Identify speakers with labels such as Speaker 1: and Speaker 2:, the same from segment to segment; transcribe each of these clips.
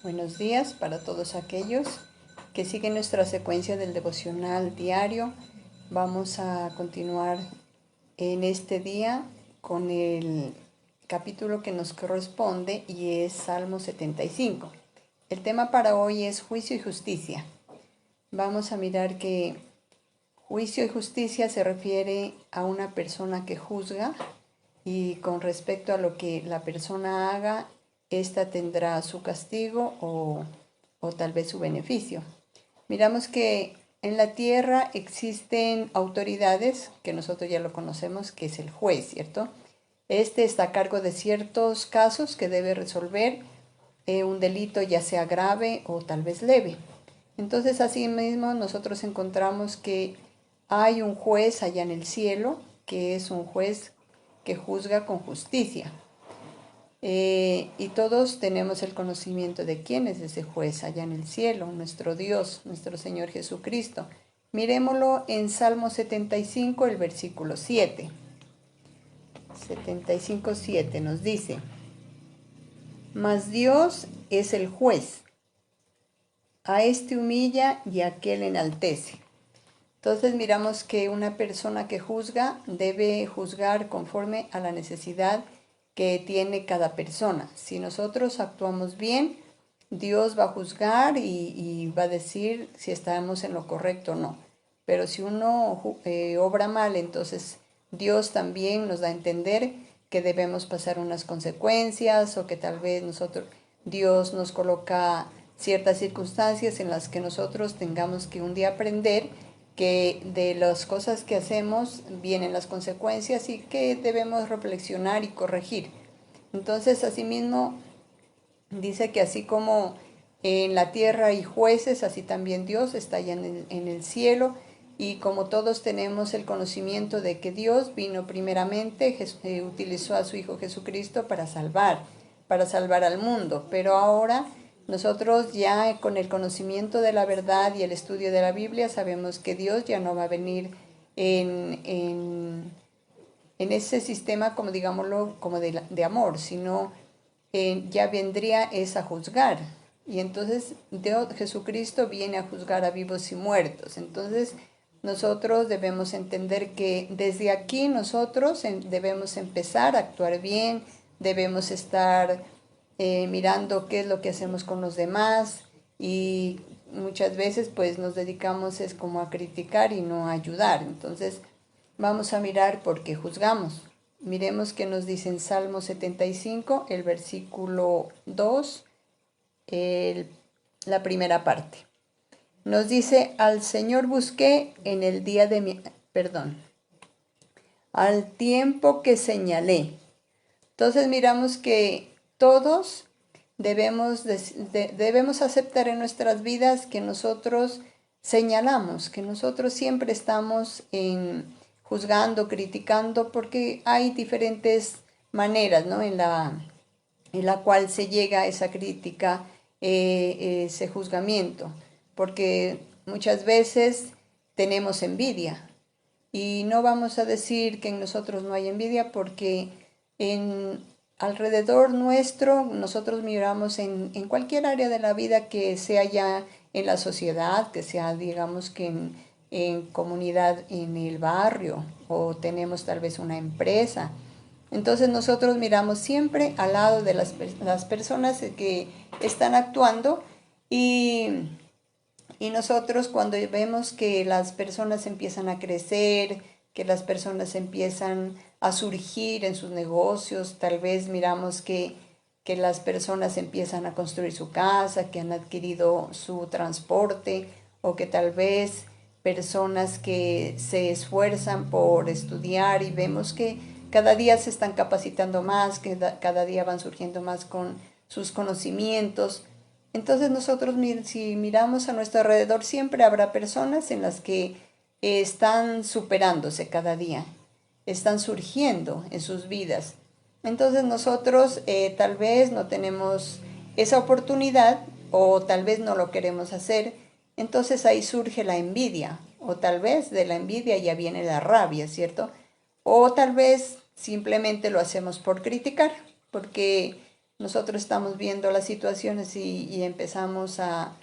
Speaker 1: Buenos días para todos aquellos que siguen nuestra secuencia del devocional diario. Vamos a continuar en este día con el capítulo que nos corresponde y es Salmo 75. El tema para hoy es juicio y justicia. Vamos a mirar que juicio y justicia se refiere a una persona que juzga y con respecto a lo que la persona haga, ésta tendrá su castigo o tal vez su beneficio. Miramos que en la tierra existen autoridades, que nosotros ya lo conocemos, que es el juez, ¿cierto? Este está a cargo de ciertos casos que debe resolver un delito ya sea grave o tal vez leve. Entonces, asimismo, nosotros encontramos que hay un juez allá en el cielo, que es un juez que juzga con justicia. Y todos tenemos el conocimiento de quién es ese juez allá en el cielo, nuestro Dios, nuestro Señor Jesucristo. Miremoslo en Salmo 75, el versículo 7. 75:7 nos dice: Mas Dios es el juez, a este humilla y a aquel enaltece. Entonces miramos que una persona que juzga debe juzgar conforme a la necesidad que tiene cada persona. Si nosotros actuamos bien, Dios va a juzgar y va a decir si estamos en lo correcto o no. Pero si uno obra mal, entonces Dios también nos da a entender que debemos pasar unas consecuencias o que tal vez Dios nos coloca ciertas circunstancias en las que nosotros tengamos que un día aprender que de las cosas que hacemos vienen las consecuencias y que debemos reflexionar y corregir. Entonces, asimismo, dice que así como en la tierra hay jueces, así también Dios está allá en el cielo. Y como todos tenemos el conocimiento de que Dios vino primeramente, utilizó a su Hijo Jesucristo para salvar al mundo. Pero ahora nosotros ya con el conocimiento de la verdad y el estudio de la Biblia sabemos que Dios ya no va a venir en ese sistema, como digámoslo, como de amor, sino ya vendría es a juzgar. Y entonces Dios, Jesucristo viene a juzgar a vivos y muertos. Entonces nosotros debemos entender que desde aquí nosotros debemos empezar a actuar bien, debemos estar mirando qué es lo que hacemos con los demás y muchas veces pues nos dedicamos es como a criticar y no a ayudar. Entonces vamos a mirar por qué juzgamos. Miremos qué nos dice en Salmo 75, el versículo 2, la primera parte. Nos dice: al Señor busqué en el día de mi... Perdón. Al tiempo que señalé. Entonces miramos que todos debemos aceptar en nuestras vidas que nosotros señalamos, que nosotros siempre estamos juzgando, criticando, porque hay diferentes maneras, ¿no? en la cual se llega a esa crítica, ese juzgamiento, porque muchas veces tenemos envidia y no vamos a decir que en nosotros no hay envidia porque alrededor nuestro nosotros miramos en cualquier área de la vida, que sea ya en la sociedad, que sea digamos que en comunidad, en el barrio, o tenemos tal vez una empresa. Entonces nosotros miramos siempre al lado de las personas que están actuando y nosotros cuando vemos que las personas empiezan a crecer, que las personas empiezan a surgir en sus negocios, tal vez miramos que las personas empiezan a construir su casa, que han adquirido su transporte, o que tal vez personas que se esfuerzan por estudiar y vemos que cada día se están capacitando más, que cada día van surgiendo más con sus conocimientos. Entonces nosotros, si miramos a nuestro alrededor, siempre habrá personas en las que están superándose cada día, están surgiendo en sus vidas. Entonces nosotros tal vez no tenemos esa oportunidad o tal vez no lo queremos hacer. Entonces ahí surge la envidia, o tal vez de la envidia ya viene la rabia, ¿cierto? O tal vez simplemente lo hacemos por criticar, porque nosotros estamos viendo las situaciones y empezamos a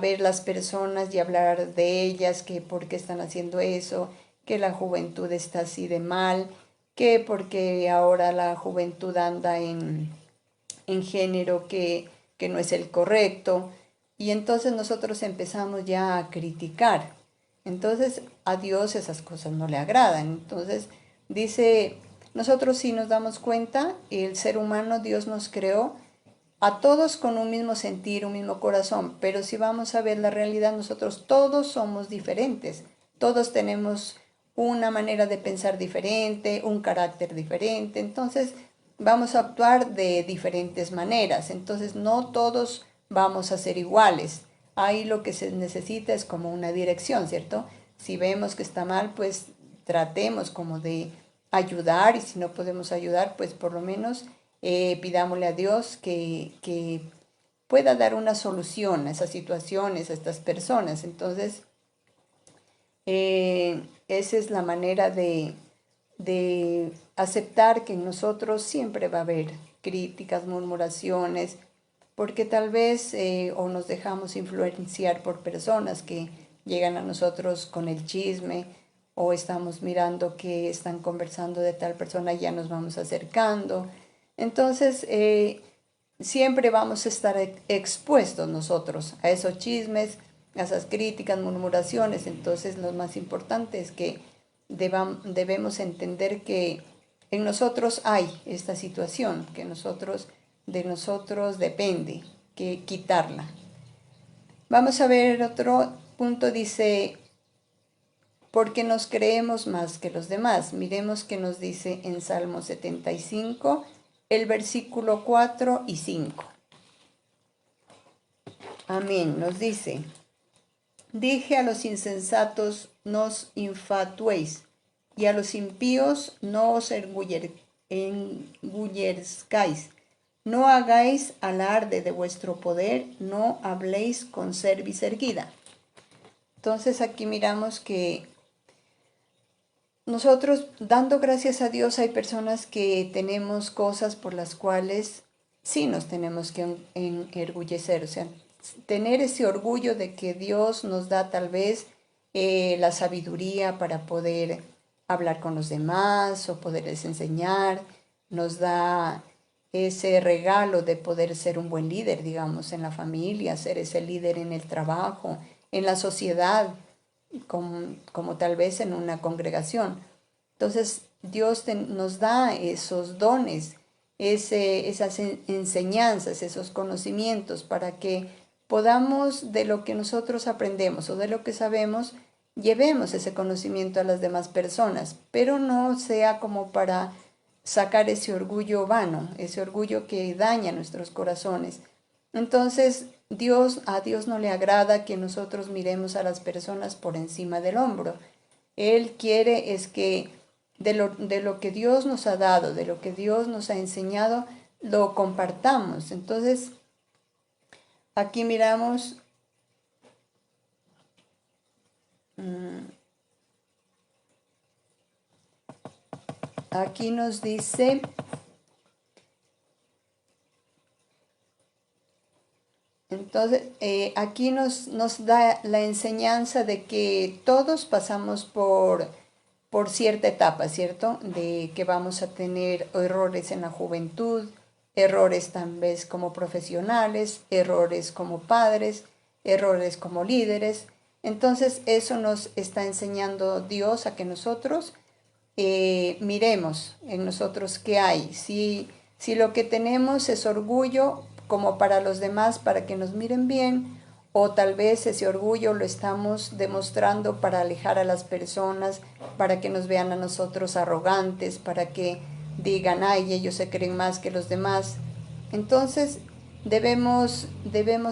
Speaker 1: ver las personas y hablar de ellas, que por qué están haciendo eso, que la juventud está así de mal, que porque ahora la juventud anda en género que no es el correcto. Y entonces nosotros empezamos ya a criticar. Entonces a Dios esas cosas no le agradan. Entonces dice, nosotros sí nos damos cuenta, el ser humano Dios nos creó a todos con un mismo sentir, un mismo corazón, pero si vamos a ver la realidad, nosotros todos somos diferentes, todos tenemos una manera de pensar diferente, un carácter diferente, entonces vamos a actuar de diferentes maneras, entonces no todos vamos a ser iguales. Ahí lo que se necesita es como una dirección, ¿cierto? Si vemos que está mal, pues tratemos como de ayudar, y si no podemos ayudar, pues por lo menos pidámosle a Dios que pueda dar una solución a esas situaciones, a estas personas. Entonces, esa es la manera de aceptar que en nosotros siempre va a haber críticas, murmuraciones, porque tal vez o nos dejamos influenciar por personas que llegan a nosotros con el chisme, o estamos mirando que están conversando de tal persona y ya nos vamos acercando. Entonces, siempre vamos a estar expuestos nosotros a esos chismes, a esas críticas, murmuraciones. Entonces, lo más importante es que debemos entender que en nosotros hay esta situación, que de nosotros depende que quitarla. Vamos a ver otro punto, dice, porque nos creemos más que los demás. Miremos que nos dice en Salmo 75, el versículo 4 y 5. Amén, nos dice, dije a los insensatos, no os infatuéis, y a los impíos no os engullezcáis. No hagáis alarde de vuestro poder, no habléis con cerviz erguida. Entonces aquí miramos que nosotros, dando gracias a Dios, hay personas que tenemos cosas por las cuales sí nos tenemos que enorgullecer, o sea, tener ese orgullo de que Dios nos da tal vez la sabiduría para poder hablar con los demás o poderles enseñar, nos da ese regalo de poder ser un buen líder, digamos, en la familia, ser ese líder en el trabajo, en la sociedad, como tal vez en una congregación. Entonces Dios nos da esos dones, esas enseñanzas, esos conocimientos para que podamos de lo que nosotros aprendemos o de lo que sabemos, llevemos ese conocimiento a las demás personas, pero no sea como para sacar ese orgullo vano, ese orgullo que daña nuestros corazones. Entonces, a Dios no le agrada que nosotros miremos a las personas por encima del hombro. Él quiere es que de lo que Dios nos ha dado, de lo que Dios nos ha enseñado, lo compartamos. Entonces, aquí miramos, aquí nos dice, entonces, aquí nos da la enseñanza de que todos pasamos por cierta etapa, ¿cierto? De que vamos a tener errores en la juventud, errores tal vez como profesionales, errores como padres, errores como líderes. Entonces, eso nos está enseñando Dios a que nosotros miremos en nosotros qué hay. Si lo que tenemos es orgullo como para los demás, para que nos miren bien, o tal vez ese orgullo lo estamos demostrando para alejar a las personas, para que nos vean a nosotros arrogantes, para que digan, ay, ellos se creen más que los demás. Entonces debemos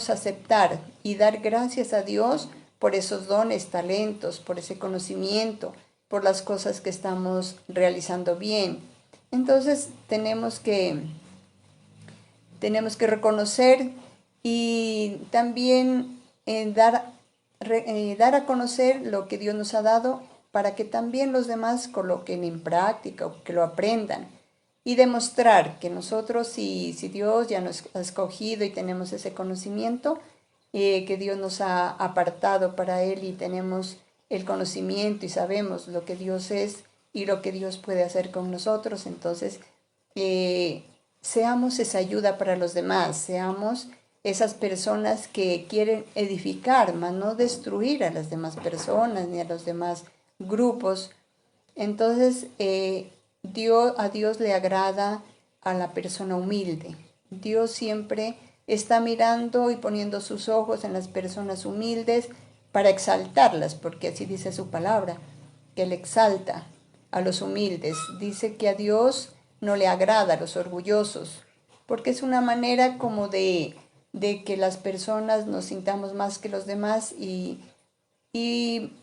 Speaker 1: aceptar y dar gracias a Dios por esos dones, talentos, por ese conocimiento, por las cosas que estamos realizando bien. Entonces tenemos que reconocer y también dar a conocer lo que Dios nos ha dado para que también los demás coloquen en práctica o que lo aprendan. y demostrar que nosotros, si Dios ya nos ha escogido y tenemos ese conocimiento, que Dios nos ha apartado para Él y tenemos el conocimiento y sabemos lo que Dios es y lo que Dios puede hacer con nosotros, entonces seamos esa ayuda para los demás, seamos esas personas que quieren edificar, mas no destruir a las demás personas ni a los demás grupos. Entonces, a Dios le agrada a la persona humilde. Dios siempre está mirando y poniendo sus ojos en las personas humildes para exaltarlas, porque así dice su palabra, que Él exalta a los humildes. Dice que a Dios no le agrada a los orgullosos, porque es una manera como de que las personas nos sintamos más que los demás y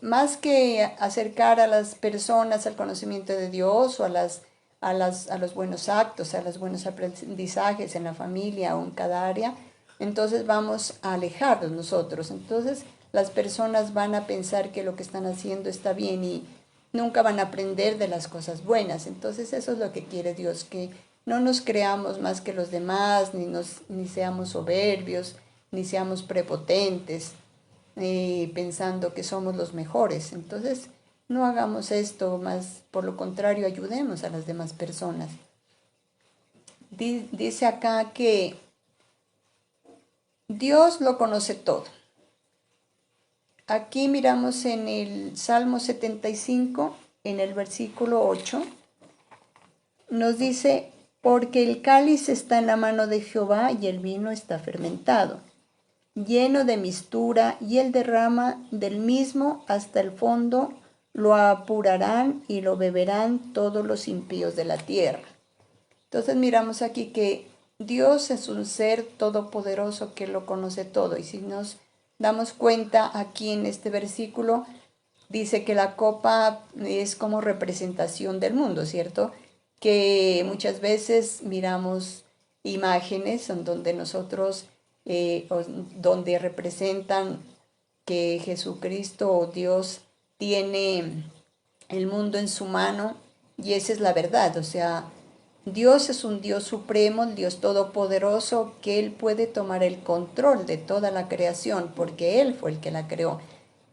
Speaker 1: más que acercar a las personas al conocimiento de Dios o a los buenos actos, a los buenos aprendizajes en la familia o en cada área, entonces vamos a alejarnos nosotros. Entonces las personas van a pensar que lo que están haciendo está bien y nunca van a aprender de las cosas buenas. Entonces eso es lo que quiere Dios, que no nos creamos más que los demás, ni seamos soberbios, ni seamos prepotentes, pensando que somos los mejores. Entonces, no hagamos esto, más por lo contrario, ayudemos a las demás personas. Dice acá que Dios lo conoce todo. Aquí miramos en el Salmo 75, en el versículo 8, nos dice, porque el cáliz está en la mano de Jehová y el vino está fermentado, lleno de mistura, y él derrama del mismo hasta el fondo, lo apurarán y lo beberán todos los impíos de la tierra. Entonces miramos aquí que Dios es un ser todopoderoso que lo conoce todo, y si nos damos cuenta aquí en este versículo, dice que la copa es como representación del mundo, ¿cierto? Que muchas veces miramos imágenes en donde nosotros, donde representan que Jesucristo o Dios tiene el mundo en su mano, y esa es la verdad. O sea, Dios es un Dios supremo, el Dios todopoderoso, que Él puede tomar el control de toda la creación, porque Él fue el que la creó.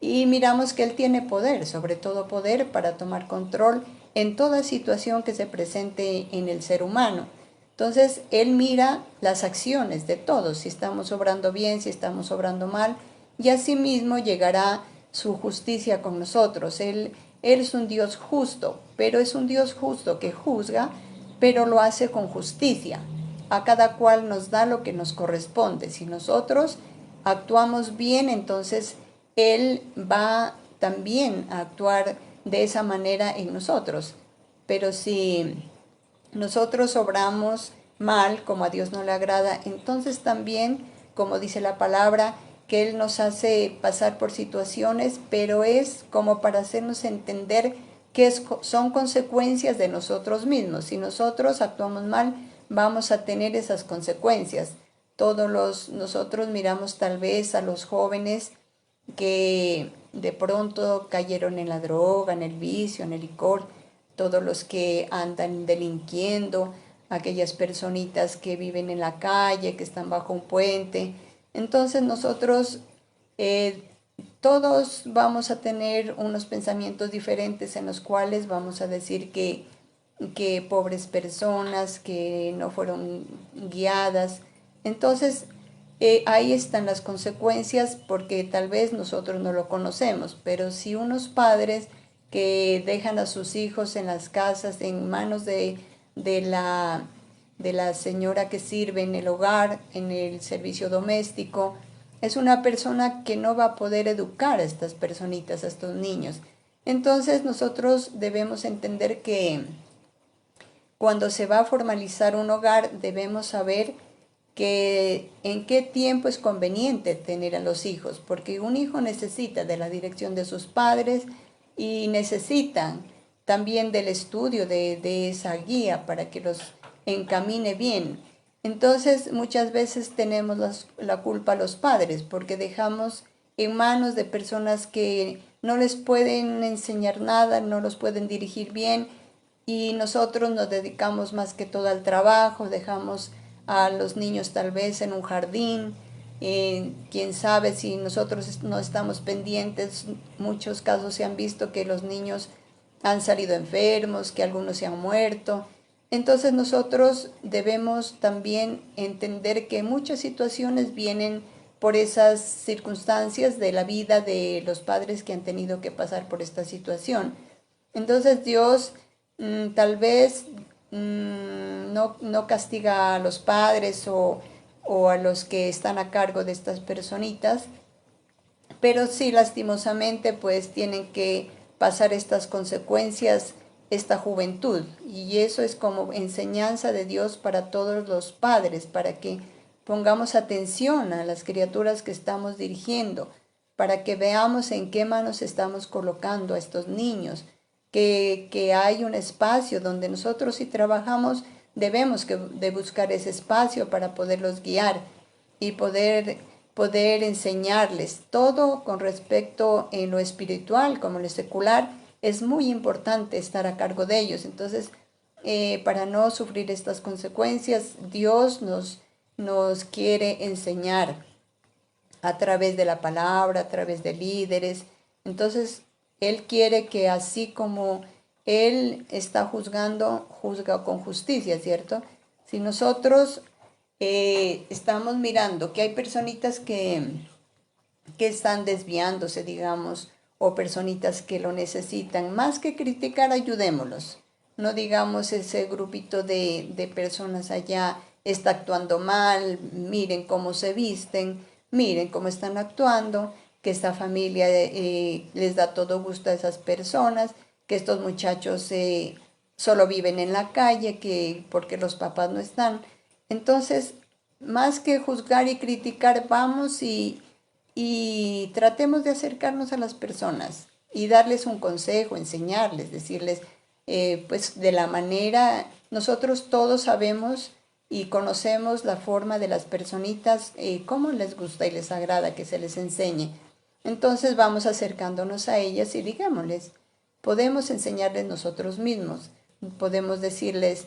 Speaker 1: Y miramos que Él tiene poder, sobre todo poder para tomar control en toda situación que se presente en el ser humano. Entonces, Él mira las acciones de todos, si estamos obrando bien, si estamos obrando mal, y asimismo llegará su justicia con nosotros. Él es un Dios justo, pero es un Dios justo que juzga, pero lo hace con justicia. A cada cual nos da lo que nos corresponde. Si nosotros actuamos bien, entonces Él va también a actuar de esa manera en nosotros. Pero si nosotros obramos mal, como a Dios no le agrada, entonces también, como dice la palabra, que Él nos hace pasar por situaciones, pero es como para hacernos entender que son consecuencias de nosotros mismos. Si nosotros actuamos mal, vamos a tener esas consecuencias. Nosotros miramos tal vez a los jóvenes que de pronto cayeron en la droga, en el vicio, en el licor, todos los que andan delinquiendo, aquellas personitas que viven en la calle, que están bajo un puente. Entonces nosotros todos vamos a tener unos pensamientos diferentes en los cuales vamos a decir que pobres personas, que no fueron guiadas. Entonces, ahí están las consecuencias, porque tal vez nosotros no lo conocemos, pero si unos padres que dejan a sus hijos en las casas, en manos de la señora que sirve en el hogar, en el servicio doméstico, es una persona que no va a poder educar a estas personitas, a estos niños. Entonces nosotros debemos entender que cuando se va a formalizar un hogar, debemos saber que en qué tiempo es conveniente tener a los hijos, porque un hijo necesita de la dirección de sus padres y necesitan también del estudio de esa guía para que los encamine bien. Entonces muchas veces tenemos la culpa a los padres porque dejamos en manos de personas que no les pueden enseñar nada, no los pueden dirigir bien, y nosotros nos dedicamos más que todo al trabajo, dejamos a los niños tal vez en un jardín, quién sabe si nosotros no estamos pendientes, muchos casos se han visto que los niños han salido enfermos, que algunos se han muerto. Entonces nosotros debemos también entender que muchas situaciones vienen por esas circunstancias de la vida de los padres que han tenido que pasar por esta situación. Entonces Dios tal vez no castiga a los padres o a los que están a cargo de estas personitas, pero sí lastimosamente pues tienen que pasar estas consecuencias esta juventud, y eso es como enseñanza de Dios para todos los padres, para que pongamos atención a las criaturas que estamos dirigiendo, para que veamos en qué manos estamos colocando a estos niños, que hay un espacio donde nosotros si trabajamos debemos de buscar ese espacio para poderlos guiar y poder enseñarles todo con respecto en lo espiritual como en lo secular. Es muy importante estar a cargo de ellos. Entonces, para no sufrir estas consecuencias, Dios nos quiere enseñar a través de la palabra, a través de líderes. Entonces, Él quiere que así como Él está juzgando, juzga con justicia, ¿cierto? Si nosotros estamos mirando que hay personitas que están desviándose, digamos, o personitas que lo necesitan, más que criticar, ayudémoslos. No digamos ese grupito de personas allá está actuando mal, miren cómo se visten, miren cómo están actuando, que esta familia les da todo gusto a esas personas, que estos muchachos solo viven en la calle, que porque los papás no están. Entonces, más que juzgar y criticar, vamos y tratemos de acercarnos a las personas y darles un consejo, enseñarles, decirles, pues de la manera, nosotros todos sabemos y conocemos la forma de las personitas, cómo les gusta y les agrada que se les enseñe. Entonces vamos acercándonos a ellas y digámosles, podemos enseñarles nosotros mismos, podemos decirles,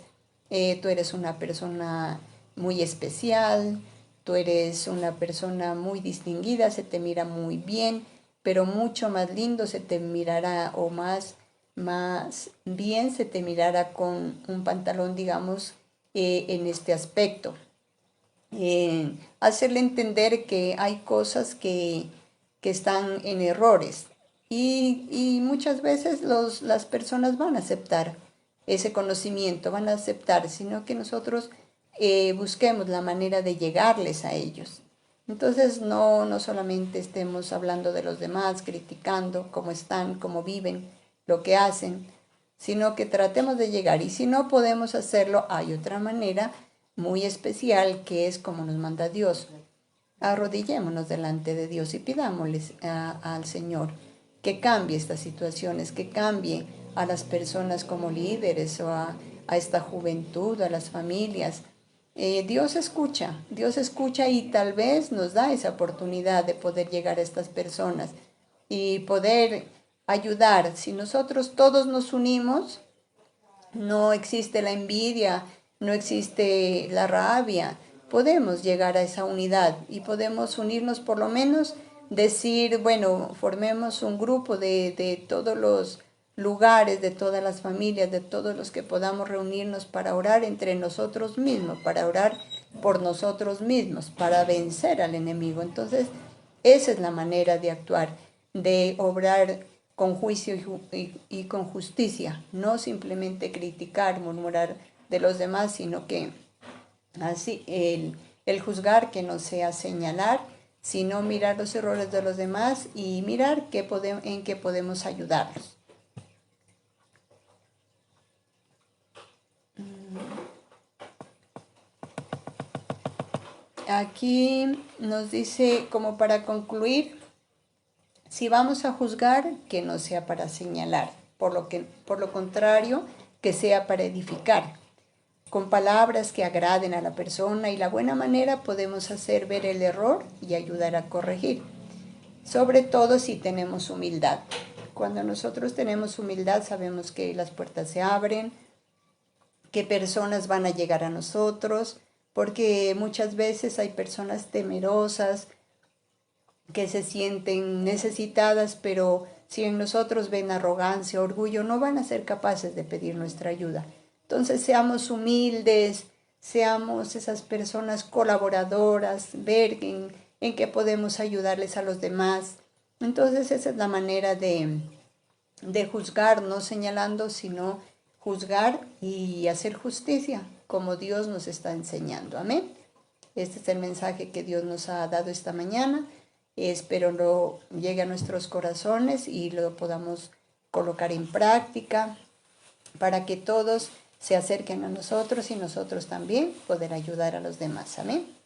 Speaker 1: tú eres una persona muy especial, tú eres una persona muy distinguida, se te mira muy bien, pero mucho más lindo se te mirará o más bien se te mirará con un pantalón, digamos, en este aspecto. Hacerle entender que hay cosas que están en errores y muchas veces las personas van a aceptar ese conocimiento, van a aceptar, sino que nosotros busquemos la manera de llegarles a ellos. Entonces no solamente estemos hablando de los demás, criticando cómo están, cómo viven, lo que hacen, sino que tratemos de llegar. Y si no podemos hacerlo, hay otra manera muy especial que es como nos manda Dios. Arrodillémonos delante de Dios y pidámosles al Señor que cambie estas situaciones, que cambie a las personas como líderes o a esta juventud, a las familias. Dios escucha y tal vez nos da esa oportunidad de poder llegar a estas personas y poder ayudar. Si nosotros todos nos unimos, no existe la envidia, no existe la rabia, podemos llegar a esa unidad y podemos unirnos, por lo menos decir, bueno, formemos un grupo de todos los lugares, de todas las familias, de todos los que podamos reunirnos para orar entre nosotros mismos, para orar por nosotros mismos, para vencer al enemigo. Entonces, esa es la manera de actuar, de obrar con juicio y con justicia, no simplemente criticar, murmurar de los demás, sino que así el juzgar, que no sea señalar, sino mirar los errores de los demás y mirar en qué podemos ayudarlos. Aquí nos dice, como para concluir, si vamos a juzgar, que no sea para señalar, por lo contrario, que sea para edificar, con palabras que agraden a la persona, y la buena manera podemos hacer ver el error y ayudar a corregir, sobre todo si tenemos humildad. Cuando nosotros tenemos humildad sabemos que las puertas se abren, qué personas van a llegar a nosotros, porque muchas veces hay personas temerosas que se sienten necesitadas, pero si en nosotros ven arrogancia, orgullo, no van a ser capaces de pedir nuestra ayuda. Entonces seamos humildes, seamos esas personas colaboradoras, ver en qué podemos ayudarles a los demás. Entonces esa es la manera de juzgar, no señalando, sino juzgar y hacer justicia, como Dios nos está enseñando. Amén. Este es el mensaje que Dios nos ha dado esta mañana. Espero lo llegue a nuestros corazones y lo podamos colocar en práctica para que todos se acerquen a nosotros y nosotros también poder ayudar a los demás. Amén.